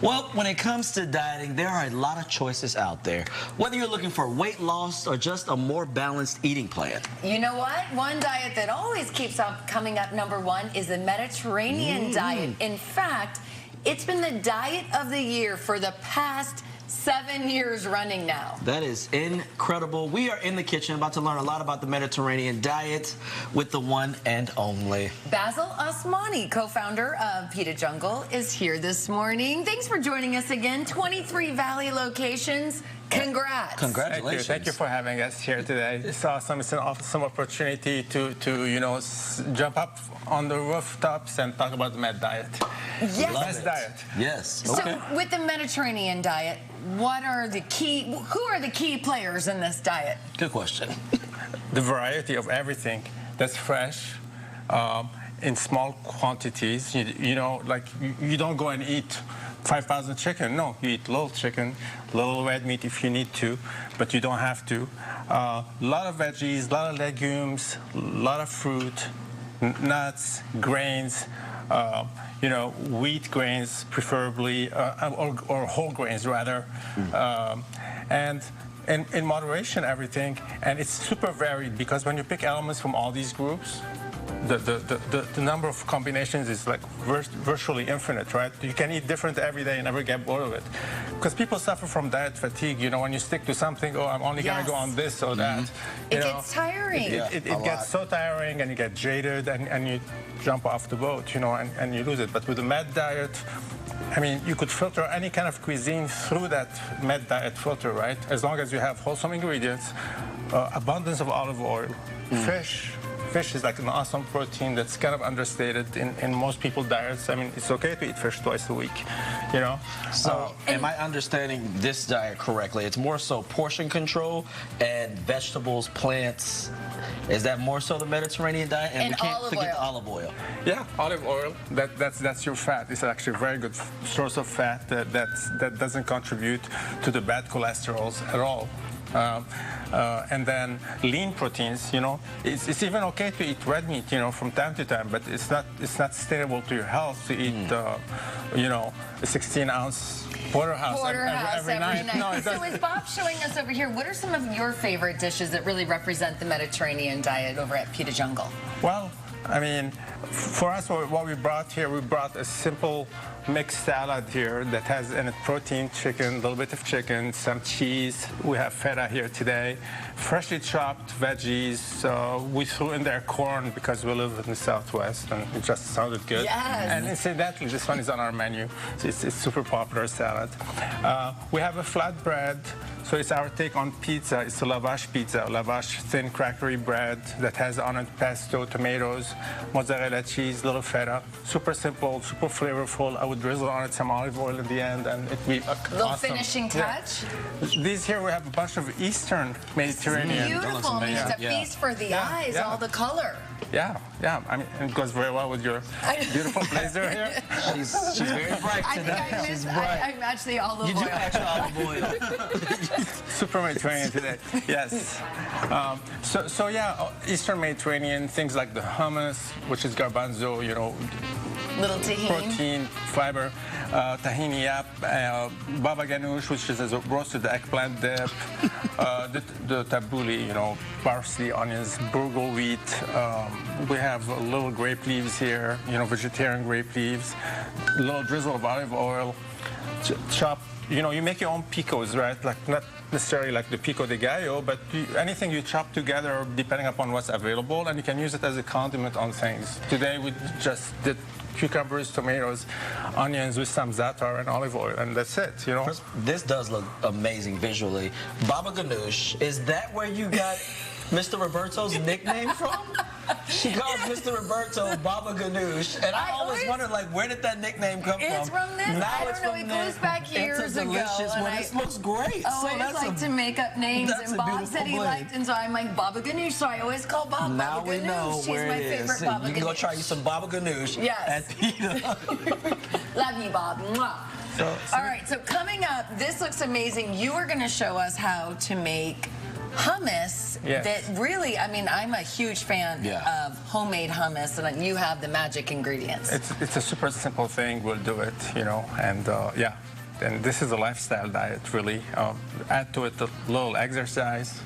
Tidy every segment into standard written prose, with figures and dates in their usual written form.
Well, when it comes to dieting, there are a lot of choices out there. Whether you're looking for weight loss or just a more balanced eating plan. You know what? One diet that always keeps up coming up #1 is the Mediterranean diet. In fact, it's been the diet of the year for the past 7 years running now. That is incredible. We are in the kitchen about to learn a lot about the Mediterranean diet with the one and only Basil Osmani, co-founder of Pita Jungle, is here this morning. Thanks for joining us again. 23 Valley locations. Congrats. Congratulations. Thank you for having us here today. It's awesome. It's an awesome opportunity to jump up on the rooftops and talk about the Med diet. Yes. Best diet. Yes. So with the Mediterranean diet, who are the key players in this diet? Good question. The variety of everything that's fresh, in small quantities. You don't go and eat 5,000 chicken. No, you eat little chicken, little red meat if you need to, but you don't have to. A lot of veggies, a lot of legumes, a lot of fruit, nuts, grains, wheat grains preferably, or whole grains rather, and in moderation everything. And it's super varied because when you pick elements from all these groups, the number of combinations is like virtually infinite, right? You can eat different every day and never get bored of it. Because people suffer from diet fatigue, when you stick to something, oh, I'm only going to go on this or that. It gets tiring. It gets so tiring and you get jaded and you jump off the boat, and you lose it. But with the Med diet, I mean, you could filter any kind of cuisine through that Med diet filter, right? As long as you have wholesome ingredients, abundance of olive oil, fish. Fish is like an awesome protein that's kind of understated in most people's diets. I mean, it's okay to eat fish twice a week, So, am I understanding this diet correctly? It's more so portion control and vegetables, plants. Is that more so the Mediterranean diet? And we can't forget the olive oil. Yeah, olive oil. That's your fat. It's actually a very good source of fat that doesn't contribute to the bad cholesterols at all. And then lean proteins, it's even okay to eat red meat, from time to time, but it's not sustainable to your health to eat, a 16-ounce porterhouse every night. No, so is Bob showing us over here, what are some of your favorite dishes that really represent the Mediterranean diet over at Pita Jungle? Well, I mean, for us, what we brought here, we brought a simple mixed salad here that has in it protein, chicken, a little bit of chicken, some cheese. We have feta here today, freshly chopped veggies. We threw in there corn because we live in the Southwest, and it just sounded good. Yes. And incidentally, this one is on our menu. So it's super popular salad. We have a flatbread. So it's our take on pizza. It's a lavash pizza, lavash thin crackery bread that has on it pesto, tomatoes, mozzarella cheese, little feta. Super simple, super flavorful. I would drizzle on it some olive oil at the end, and it'd be little awesome. Finishing touch. Yeah. These here we have a bunch of Eastern Mediterranean. Beautiful. It's a feast for the eyes. All the color. Yeah. I mean, it goes very well with your beautiful blazer here. She's very bright today. She's bright. I match the olive oil. You do match the olive oil. Super Mediterranean today. Yes. So yeah, Eastern Mediterranean things like the hummus, which is garbanzo, little tahini. Protein, fiber, tahini yap, baba ganoush, which is a roasted eggplant dip, the tabbouleh, parsley, onions, burgle wheat. We have little grape leaves here, vegetarian grape leaves, a little drizzle of olive oil, chopped. You make your own picos, right? Like not necessarily like the pico de gallo, but anything you chop together depending upon what's available, and you can use it as a condiment on things. Today we just did cucumbers, tomatoes, onions with some za'atar and olive oil, and that's it, This does look amazing visually. Baba Ganoush, is that where you got Mr. Roberto's nickname from? She calls Mr. Roberto Baba Ganoush, and I always wondered, where did that nickname come from? It's from this. Now I don't know. It goes back years ago. This looks great. I always like to make up names, and Bob said he liked, and so I'm like Baba Ganoush, so I always call Bob now Baba we Ganoush. know She's where my it is. favorite Baba Ganoush. You can go try you some Baba Ganoush at Pita. Love you, Bob. Mwah. All right, so coming up, this looks amazing. You are going to show us how to make hummus Yes. that really, I mean, I'm a huge fan of homemade hummus, and you have the magic ingredients. It's a super simple thing. We'll do it, you know, and yeah. And this is a lifestyle diet, really. Add to it a little exercise,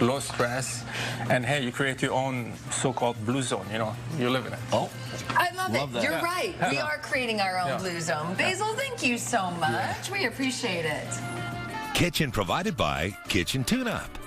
low stress, and hey, you create your own so-called blue zone, you know, you live in it. Oh, I love it. that. You're Yeah. right. We Yeah. are creating our own Yeah. blue zone. Basil, thank you so much. We appreciate it. Kitchen provided by Kitchen Tune Up.